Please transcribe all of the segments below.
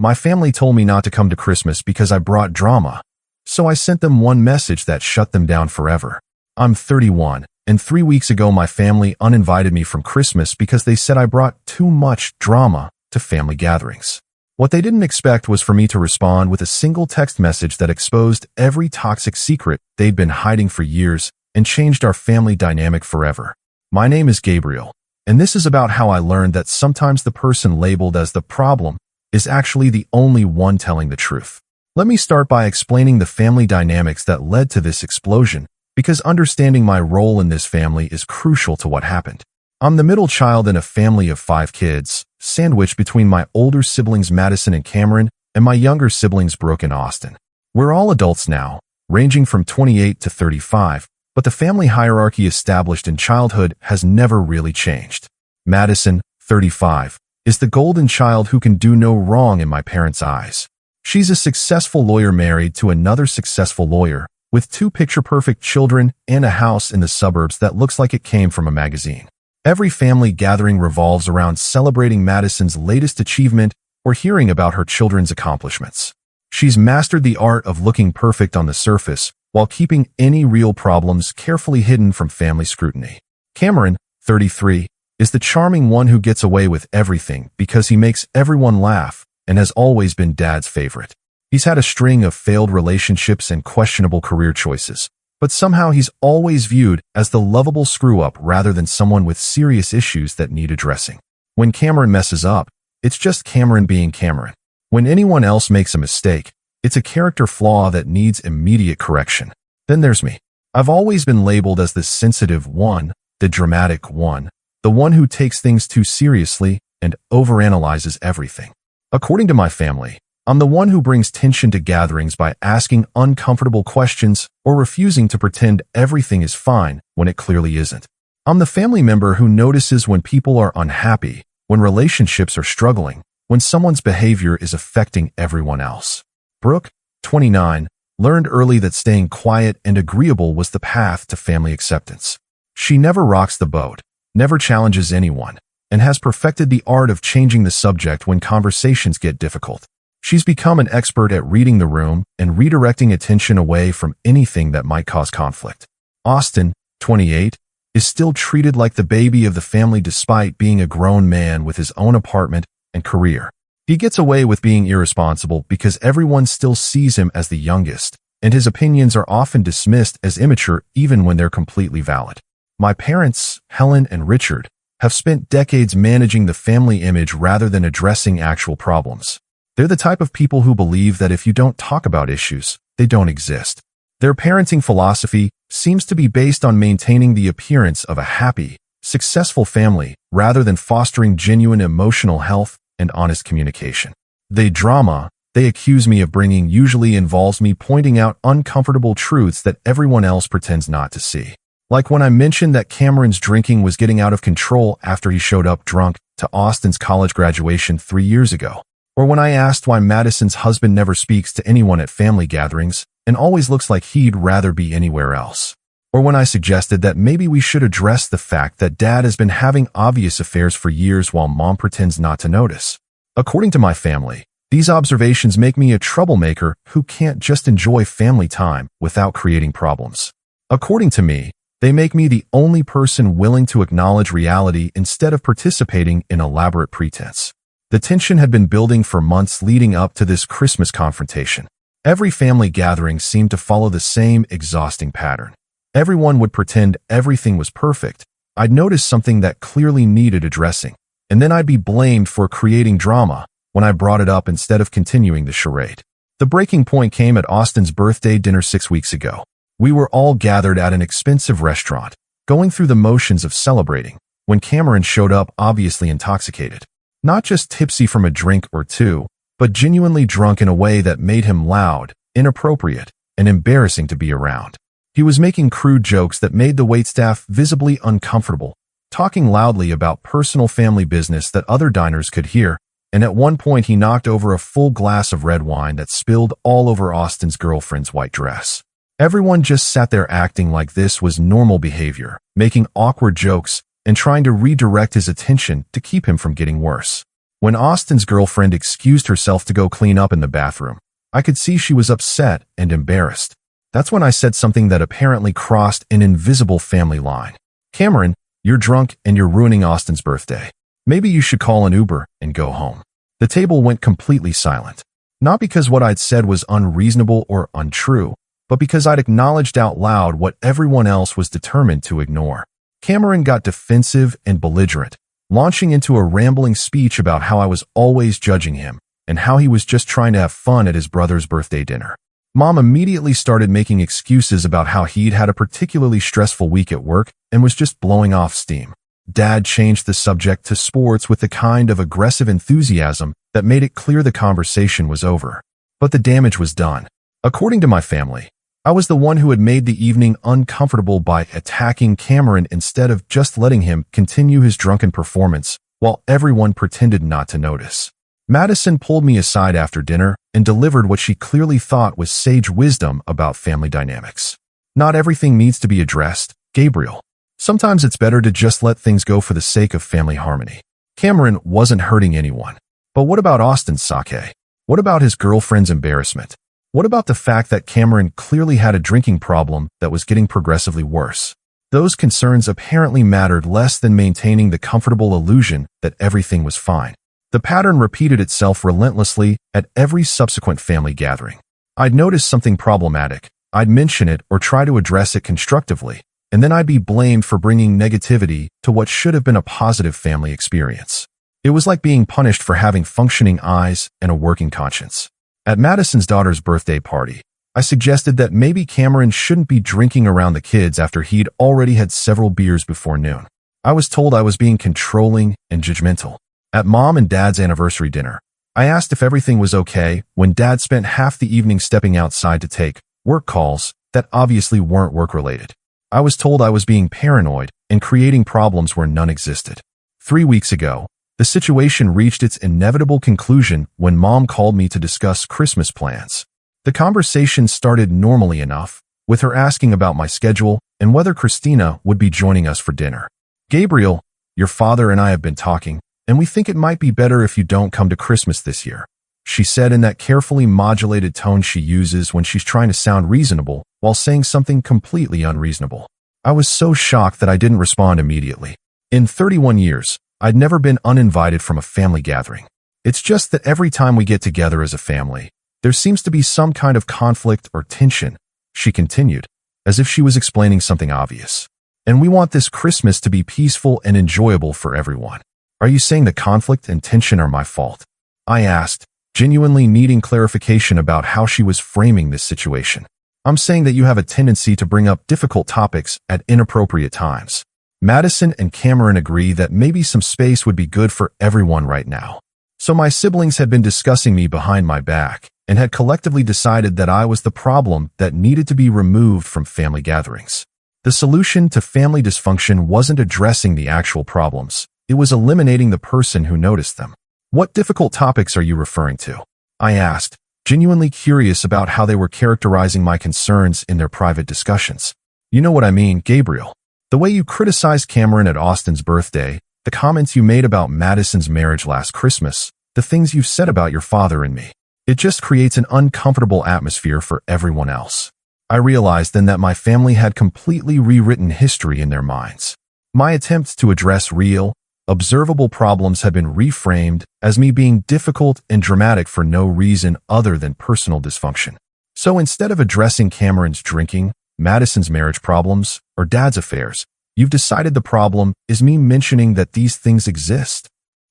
My family told me not to come to Christmas because I brought drama, so I sent them one message that shut them down forever. I'm 31, and 3 weeks ago my family uninvited me from Christmas because they said I brought too much drama to family gatherings. What they didn't expect was for me to respond with a single text message that exposed every toxic secret they'd been hiding for years and changed our family dynamic forever. My name is Gabriel, and this is about how I learned that sometimes the person labeled as the problem is actually the only one telling the truth. Let me start by explaining the family dynamics that led to this explosion, because understanding my role in this family is crucial to what happened. I'm the middle child in a family of 5 kids, sandwiched between my older siblings Madison and Cameron and my younger siblings Brooke and Austin. We're all adults now, ranging from 28 to 35, but the family hierarchy established in childhood has never really changed. Madison, 35, is the golden child who can do no wrong in my parents' eyes. She's a successful lawyer married to another successful lawyer, with 2 picture-perfect children and a house in the suburbs that looks like it came from a magazine. Every family gathering revolves around celebrating Madison's latest achievement or hearing about her children's accomplishments. She's mastered the art of looking perfect on the surface while keeping any real problems carefully hidden from family scrutiny. Cameron, 33, is the charming one who gets away with everything because he makes everyone laugh and has always been Dad's favorite. He's had a string of failed relationships and questionable career choices, but somehow he's always viewed as the lovable screw-up rather than someone with serious issues that need addressing. When Cameron messes up, it's just Cameron being Cameron. When anyone else makes a mistake, it's a character flaw that needs immediate correction. Then there's me. I've always been labeled as the sensitive one, the dramatic one, the one who takes things too seriously and overanalyzes everything. According to my family, I'm the one who brings tension to gatherings by asking uncomfortable questions or refusing to pretend everything is fine when it clearly isn't. I'm the family member who notices when people are unhappy, when relationships are struggling, when someone's behavior is affecting everyone else. Brooke, 29, learned early that staying quiet and agreeable was the path to family acceptance. She never rocks the boat, never challenges anyone, and has perfected the art of changing the subject when conversations get difficult. She's become an expert at reading the room and redirecting attention away from anything that might cause conflict. Austin, 28, is still treated like the baby of the family despite being a grown man with his own apartment and career. He gets away with being irresponsible because everyone still sees him as the youngest, and his opinions are often dismissed as immature even when they're completely valid. My parents, Helen and Richard, have spent decades managing the family image rather than addressing actual problems. They're the type of people who believe that if you don't talk about issues, they don't exist. Their parenting philosophy seems to be based on maintaining the appearance of a happy, successful family rather than fostering genuine emotional health and honest communication. The drama they accuse me of bringing usually involves me pointing out uncomfortable truths that everyone else pretends not to see. Like when I mentioned that Cameron's drinking was getting out of control after he showed up drunk to Austin's college graduation 3 years ago. Or when I asked why Madison's husband never speaks to anyone at family gatherings and always looks like he'd rather be anywhere else. Or when I suggested that maybe we should address the fact that Dad has been having obvious affairs for years while Mom pretends not to notice. According to my family, these observations make me a troublemaker who can't just enjoy family time without creating problems. According to me, they make me the only person willing to acknowledge reality instead of participating in elaborate pretense. The tension had been building for months leading up to this Christmas confrontation. Every family gathering seemed to follow the same exhausting pattern. Everyone would pretend everything was perfect. I'd notice something that clearly needed addressing, and then I'd be blamed for creating drama when I brought it up instead of continuing the charade. The breaking point came at Austin's birthday dinner 6 weeks ago. We were all gathered at an expensive restaurant, going through the motions of celebrating, when Cameron showed up obviously intoxicated. Not just tipsy from a drink or two, but genuinely drunk in a way that made him loud, inappropriate, and embarrassing to be around. He was making crude jokes that made the waitstaff visibly uncomfortable, talking loudly about personal family business that other diners could hear, and at one point he knocked over a full glass of red wine that spilled all over Austin's girlfriend's white dress. Everyone just sat there acting like this was normal behavior, making awkward jokes and trying to redirect his attention to keep him from getting worse. When Austin's girlfriend excused herself to go clean up in the bathroom, I could see she was upset and embarrassed. That's when I said something that apparently crossed an invisible family line. Cameron, you're drunk and you're ruining Austin's birthday. Maybe you should call an Uber and go home. The table went completely silent. Not because what I'd said was unreasonable or untrue, but because I'd acknowledged out loud what everyone else was determined to ignore. Cameron got defensive and belligerent, launching into a rambling speech about how I was always judging him and how he was just trying to have fun at his brother's birthday dinner. Mom immediately started making excuses about how he'd had a particularly stressful week at work and was just blowing off steam. Dad changed the subject to sports with the kind of aggressive enthusiasm that made it clear the conversation was over. But the damage was done. According to my family, I was the one who had made the evening uncomfortable by attacking Cameron instead of just letting him continue his drunken performance while everyone pretended not to notice. Madison pulled me aside after dinner and delivered what she clearly thought was sage wisdom about family dynamics. Not everything needs to be addressed, Gabriel. Sometimes it's better to just let things go for the sake of family harmony. Cameron wasn't hurting anyone. But what about Austin's sake? What about his girlfriend's embarrassment? What about the fact that Cameron clearly had a drinking problem that was getting progressively worse? Those concerns apparently mattered less than maintaining the comfortable illusion that everything was fine. The pattern repeated itself relentlessly at every subsequent family gathering. I'd notice something problematic, I'd mention it or try to address it constructively, and then I'd be blamed for bringing negativity to what should have been a positive family experience. It was like being punished for having functioning eyes and a working conscience. At Madison's daughter's birthday party, I suggested that maybe Cameron shouldn't be drinking around the kids after he'd already had several beers before noon. I was told I was being controlling and judgmental. At Mom and Dad's anniversary dinner, I asked if everything was okay when Dad spent half the evening stepping outside to take work calls that obviously weren't work-related. I was told I was being paranoid and creating problems where none existed. 3 weeks ago, the situation reached its inevitable conclusion when Mom called me to discuss Christmas plans. The conversation started normally enough, with her asking about my schedule and whether Christina would be joining us for dinner. Gabriel, your father and I have been talking, and we think it might be better if you don't come to Christmas this year, she said in that carefully modulated tone she uses when she's trying to sound reasonable while saying something completely unreasonable. I was so shocked that I didn't respond immediately. In 31 years, I'd never been uninvited from a family gathering. It's just that every time we get together as a family, there seems to be some kind of conflict or tension, she continued, as if she was explaining something obvious. And we want this Christmas to be peaceful and enjoyable for everyone. Are you saying the conflict and tension are my fault? I asked, genuinely needing clarification about how she was framing this situation. I'm saying that you have a tendency to bring up difficult topics at inappropriate times. Madison and Cameron agree that maybe some space would be good for everyone right now. So my siblings had been discussing me behind my back and had collectively decided that I was the problem that needed to be removed from family gatherings. The solution to family dysfunction wasn't addressing the actual problems. It was eliminating the person who noticed them. What difficult topics are you referring to? I asked, genuinely curious about how they were characterizing my concerns in their private discussions. You know what I mean, Gabriel. The way you criticized Cameron at Austin's birthday, the comments you made about Madison's marriage last Christmas, the things you've said about your father and me. It just creates an uncomfortable atmosphere for everyone else. I realized then that my family had completely rewritten history in their minds. My attempts to address real, observable problems had been reframed as me being difficult and dramatic for no reason other than personal dysfunction. So instead of addressing Cameron's drinking, Madison's marriage problems, or Dad's affairs, you've decided the problem is me mentioning that these things exist.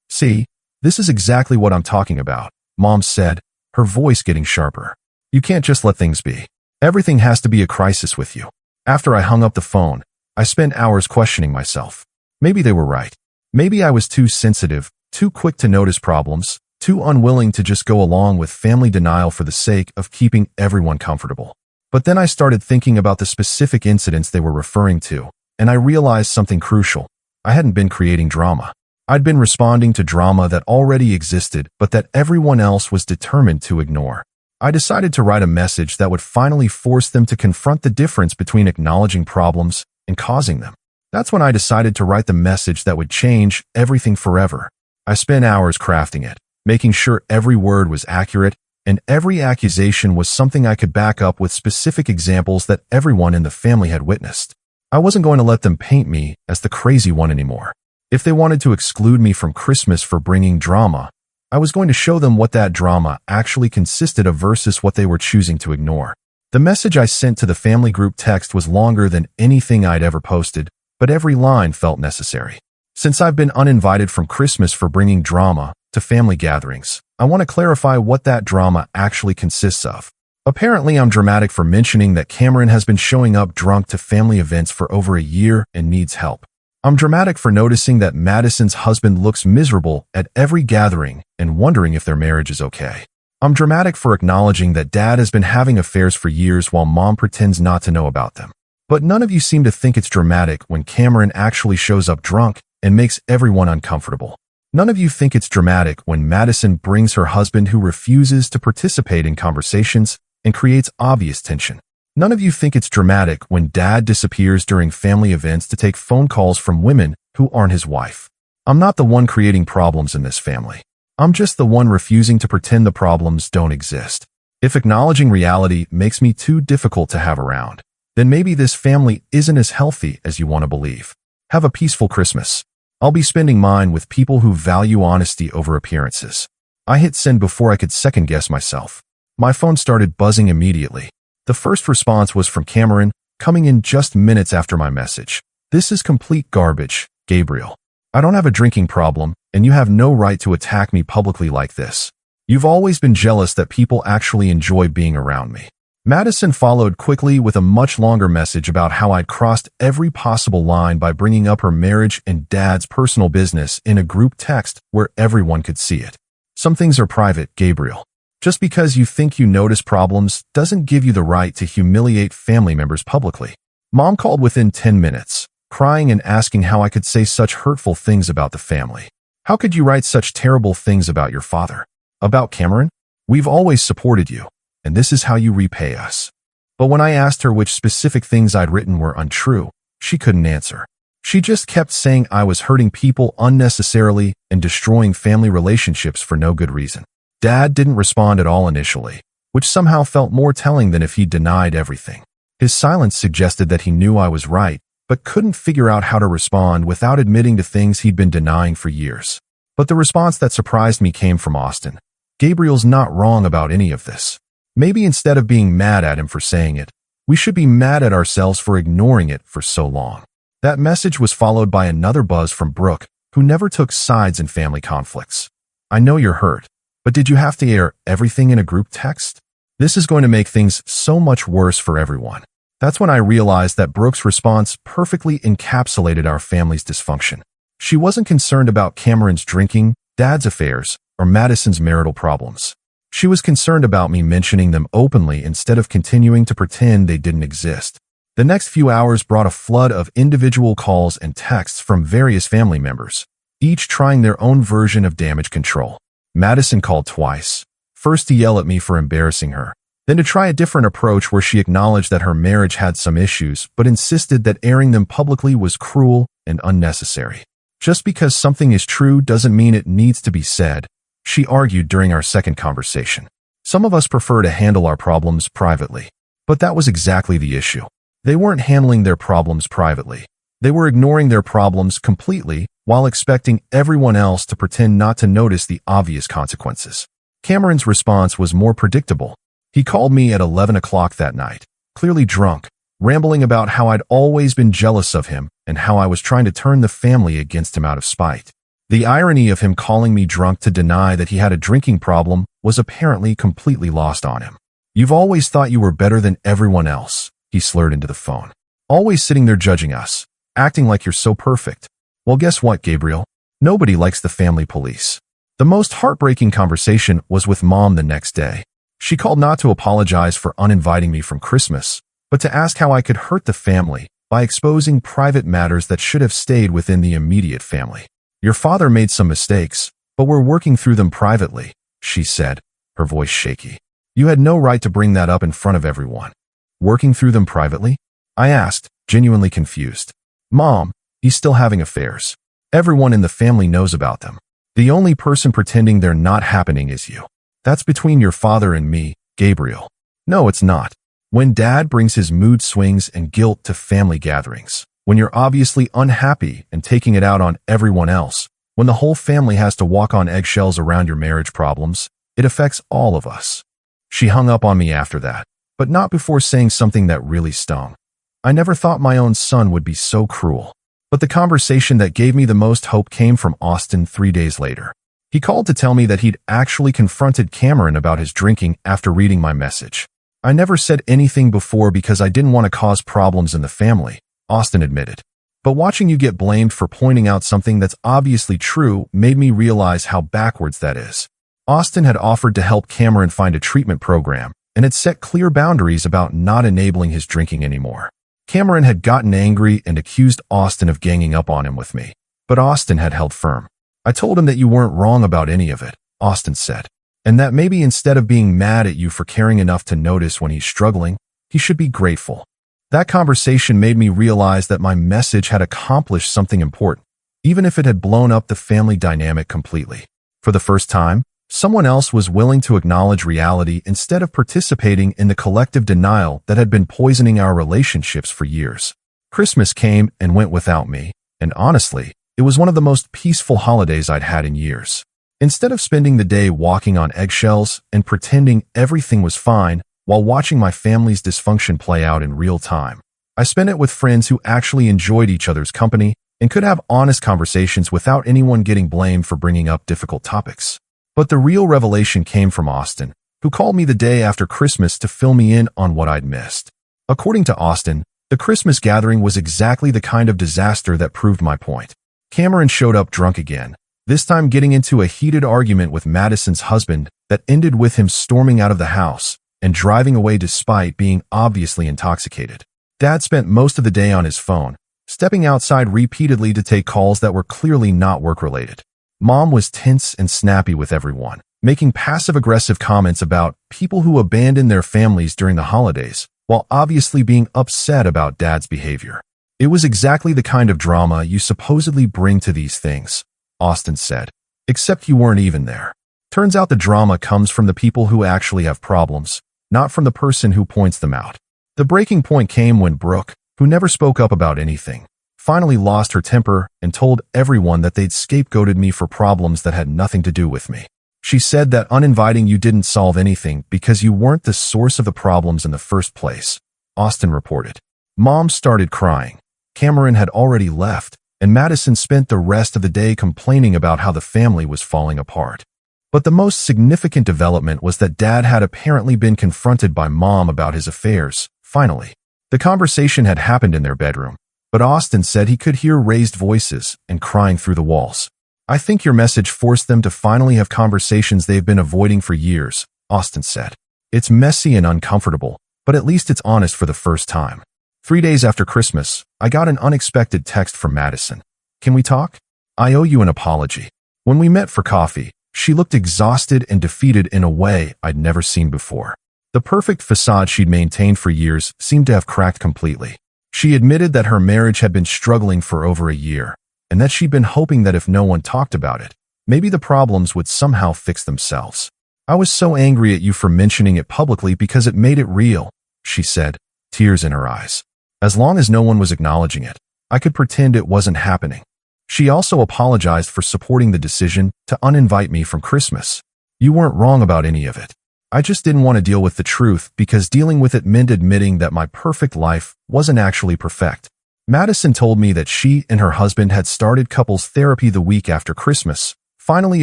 See, this is exactly what I'm talking about, Mom said, her voice getting sharper. You can't just let things be. Everything has to be a crisis with you. After I hung up the phone, I spent hours questioning myself. Maybe they were right. Maybe I was too sensitive, too quick to notice problems, too unwilling to just go along with family denial for the sake of keeping everyone comfortable. But then I started thinking about the specific incidents they were referring to, and I realized something crucial. I hadn't been creating drama. I'd been responding to drama that already existed, but that everyone else was determined to ignore. I decided to write a message that would finally force them to confront the difference between acknowledging problems and causing them. That's when I decided to write the message that would change everything forever. I spent hours crafting it, making sure every word was accurate and every accusation was something I could back up with specific examples that everyone in the family had witnessed. I wasn't going to let them paint me as the crazy one anymore. If they wanted to exclude me from Christmas for bringing drama, I was going to show them what that drama actually consisted of versus what they were choosing to ignore. The message I sent to the family group text was longer than anything I'd ever posted, but every line felt necessary. Since I've been uninvited from Christmas for bringing drama to family gatherings, I want to clarify what that drama actually consists of. Apparently, I'm dramatic for mentioning that Cameron has been showing up drunk to family events for over a year and needs help. I'm dramatic for noticing that Madison's husband looks miserable at every gathering and wondering if their marriage is okay. I'm dramatic for acknowledging that Dad has been having affairs for years while Mom pretends not to know about them. But none of you seem to think it's dramatic when Cameron actually shows up drunk and makes everyone uncomfortable. None of you think it's dramatic when Madison brings her husband who refuses to participate in conversations and creates obvious tension. None of you think it's dramatic when Dad disappears during family events to take phone calls from women who aren't his wife. I'm not the one creating problems in this family. I'm just the one refusing to pretend the problems don't exist. If acknowledging reality makes me too difficult to have around, then maybe this family isn't as healthy as you want to believe. Have a peaceful Christmas. I'll be spending mine with people who value honesty over appearances. I hit send before I could second-guess myself. My phone started buzzing immediately. The first response was from Cameron, coming in just minutes after my message. "This is complete garbage, Gabriel. I don't have a drinking problem, and you have no right to attack me publicly like this. You've always been jealous that people actually enjoy being around me." Madison followed quickly with a much longer message about how I'd crossed every possible line by bringing up her marriage and Dad's personal business in a group text where everyone could see it. "Some things are private, Gabriel. Just because you think you notice problems doesn't give you the right to humiliate family members publicly." Mom called within 10 minutes, crying and asking how I could say such hurtful things about the family. "How could you write such terrible things about your father? About Cameron? We've always supported you, and this is how you repay us." But when I asked her which specific things I'd written were untrue, she couldn't answer. She just kept saying I was hurting people unnecessarily and destroying family relationships for no good reason. Dad didn't respond at all initially, which somehow felt more telling than if he denied everything. His silence suggested that he knew I was right, but couldn't figure out how to respond without admitting to things he'd been denying for years. But the response that surprised me came from Austin. "Gabriel's not wrong about any of this. Maybe instead of being mad at him for saying it, we should be mad at ourselves for ignoring it for so long." That message was followed by another buzz from Brooke, who never took sides in family conflicts. "I know you're hurt, but did you have to air everything in a group text? This is going to make things so much worse for everyone." That's when I realized that Brooke's response perfectly encapsulated our family's dysfunction. She wasn't concerned about Cameron's drinking, Dad's affairs, or Madison's marital problems. She was concerned about me mentioning them openly instead of continuing to pretend they didn't exist. The next few hours brought a flood of individual calls and texts from various family members, each trying their own version of damage control. Madison called twice, first to yell at me for embarrassing her, then to try a different approach where she acknowledged that her marriage had some issues but insisted that airing them publicly was cruel and unnecessary. Just because something is true doesn't mean it needs to be said, she argued during our second conversation. Some of us prefer to handle our problems privately, but that was exactly the issue. They weren't handling their problems privately. They were ignoring their problems completely while expecting everyone else to pretend not to notice the obvious consequences. Cameron's response was more predictable. He called me at 11 o'clock that night, clearly drunk, rambling about how I'd always been jealous of him and how I was trying to turn the family against him out of spite. The irony of him calling me drunk to deny that he had a drinking problem was apparently completely lost on him. "You've always thought you were better than everyone else," he slurred into the phone. "Always sitting there judging us, acting like you're so perfect. Well, guess what, Gabriel? Nobody likes the family police." The most heartbreaking conversation was with Mom the next day. She called not to apologize for uninviting me from Christmas, but to ask how I could hurt the family by exposing private matters that should have stayed within the immediate family. "Your father made some mistakes, but we're working through them privately," she said, her voice shaky. "You had no right to bring that up in front of everyone." "Working through them privately?" I asked, genuinely confused. "Mom, he's still having affairs. Everyone in the family knows about them. The only person pretending they're not happening is you. That's between your father and me, Gabriel. No, it's not. When Dad brings his mood swings and guilt to family gatherings, when you're obviously unhappy and taking it out on everyone else, when the whole family has to walk on eggshells around your marriage problems, it affects all of us. She hung up on me after that, but not before saying something that really stung. I never thought my own son would be so cruel. But the conversation that gave me the most hope came from Austin 3 days later. He called to tell me that he'd actually confronted Cameron about his drinking after reading my message. I never said anything before because I didn't want to cause problems in the family, Austin admitted. But watching you get blamed for pointing out something that's obviously true made me realize how backwards that is. Austin had offered to help Cameron find a treatment program and had set clear boundaries about not enabling his drinking anymore. Cameron had gotten angry and accused Austin of ganging up on him with me, but Austin had held firm. I told him that you weren't wrong about any of it, Austin said, and that maybe instead of being mad at you for caring enough to notice when he's struggling, he should be grateful. That conversation made me realize that my message had accomplished something important, even if it had blown up the family dynamic completely. For the first time, someone else was willing to acknowledge reality instead of participating in the collective denial that had been poisoning our relationships for years. Christmas came and went without me, and honestly, it was one of the most peaceful holidays I'd had in years. Instead of spending the day walking on eggshells and pretending everything was fine while watching my family's dysfunction play out in real time, I spent it with friends who actually enjoyed each other's company and could have honest conversations without anyone getting blamed for bringing up difficult topics. But the real revelation came from Austin, who called me the day after Christmas to fill me in on what I'd missed. According to Austin, the Christmas gathering was exactly the kind of disaster that proved my point. Cameron showed up drunk again, this time getting into a heated argument with Madison's husband that ended with him storming out of the house and driving away despite being obviously intoxicated. Dad spent most of the day on his phone, stepping outside repeatedly to take calls that were clearly not work-related. Mom was tense and snappy with everyone, making passive-aggressive comments about people who abandon their families during the holidays, while obviously being upset about Dad's behavior. It was exactly the kind of drama you supposedly bring to these things, Austin said, except you weren't even there. Turns out the drama comes from the people who actually have problems, not from the person who points them out. The breaking point came when Brooke, who never spoke up about anything, finally lost her temper and told everyone that they'd scapegoated me for problems that had nothing to do with me. She said that uninviting you didn't solve anything because you weren't the source of the problems in the first place, Austin reported. Mom started crying. Cameron had already left, and Madison spent the rest of the day complaining about how the family was falling apart. But the most significant development was that Dad had apparently been confronted by Mom about his affairs, finally. The conversation had happened in their bedroom, but Austin said he could hear raised voices and crying through the walls. I think your message forced them to finally have conversations they've been avoiding for years, Austin said. It's messy and uncomfortable, but at least it's honest for the first time. 3 days after Christmas, I got an unexpected text from Madison. Can we talk? I owe you an apology. When we met for coffee, she looked exhausted and defeated in a way I'd never seen before. The perfect facade she'd maintained for years seemed to have cracked completely. She admitted that her marriage had been struggling for over a year, and that she'd been hoping that if no one talked about it, maybe the problems would somehow fix themselves. I was so angry at you for mentioning it publicly because it made it real, she said, tears in her eyes. As long as no one was acknowledging it, I could pretend it wasn't happening. She also apologized for supporting the decision to uninvite me from Christmas. You weren't wrong about any of it. I just didn't want to deal with the truth because dealing with it meant admitting that my perfect life wasn't actually perfect. Madison told me that she and her husband had started couples therapy the week after Christmas, finally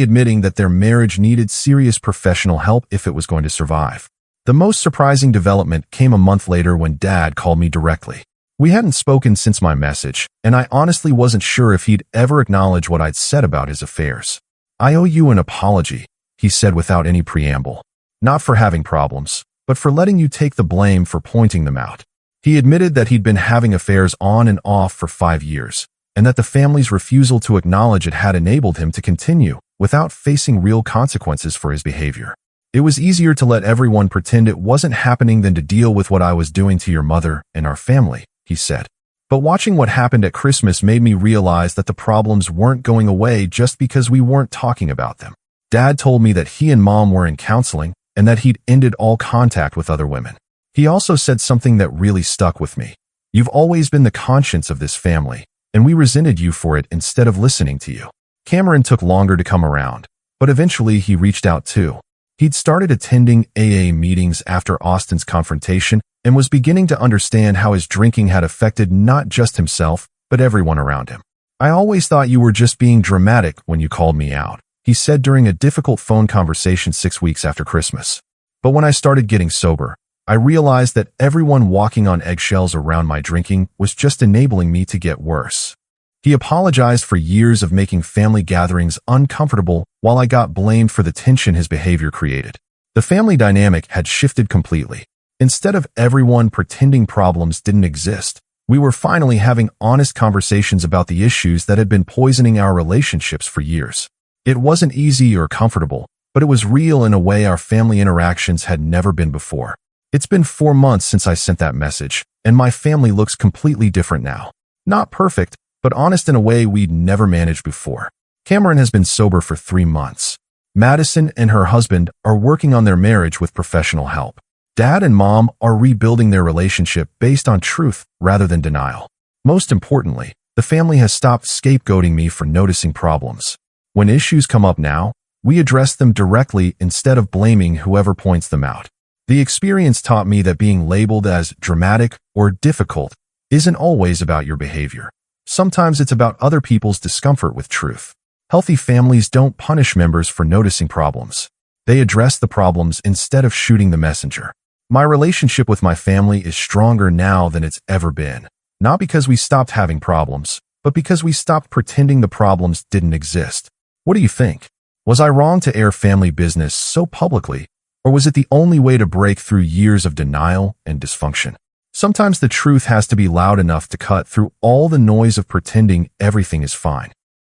admitting that their marriage needed serious professional help if it was going to survive. The most surprising development came a month later when Dad called me directly. We hadn't spoken since my message, and I honestly wasn't sure if he'd ever acknowledge what I'd said about his affairs. I owe you an apology, he said without any preamble. Not for having problems, but for letting you take the blame for pointing them out. He admitted that he'd been having affairs on and off for 5 years, and that the family's refusal to acknowledge it had enabled him to continue without facing real consequences for his behavior. It was easier to let everyone pretend it wasn't happening than to deal with what I was doing to your mother and our family, he said. But watching what happened at Christmas made me realize that the problems weren't going away just because we weren't talking about them. Dad told me that he and Mom were in counseling and that he'd ended all contact with other women. He also said something that really stuck with me. You've always been the conscience of this family, and we resented you for it instead of listening to you. Cameron took longer to come around, but eventually he reached out too. He'd started attending AA meetings after Austin's confrontation and was beginning to understand how his drinking had affected not just himself, but everyone around him. I always thought you were just being dramatic when you called me out, he said during a difficult phone conversation 6 weeks after Christmas. But when I started getting sober, I realized that everyone walking on eggshells around my drinking was just enabling me to get worse. He apologized for years of making family gatherings uncomfortable while I got blamed for the tension his behavior created. The family dynamic had shifted completely. Instead of everyone pretending problems didn't exist, we were finally having honest conversations about the issues that had been poisoning our relationships for years. It wasn't easy or comfortable, but it was real in a way our family interactions had never been before. It's been 4 months since I sent that message, and my family looks completely different now. Not perfect, but honest in a way we'd never managed before. Cameron has been sober for 3 months. Madison and her husband are working on their marriage with professional help. Dad and Mom are rebuilding their relationship based on truth rather than denial. Most importantly, the family has stopped scapegoating me for noticing problems. When issues come up now, we address them directly instead of blaming whoever points them out. The experience taught me that being labeled as dramatic or difficult isn't always about your behavior. Sometimes it's about other people's discomfort with truth. Healthy families don't punish members for noticing problems. They address the problems instead of shooting the messenger. My relationship with my family is stronger now than it's ever been. Not because we stopped having problems, but because we stopped pretending the problems didn't exist. What do you think? Was I wrong to air family business so publicly, or was it the only way to break through years of denial and dysfunction? Sometimes the truth has to be loud enough to cut through all the noise of pretending everything is fine.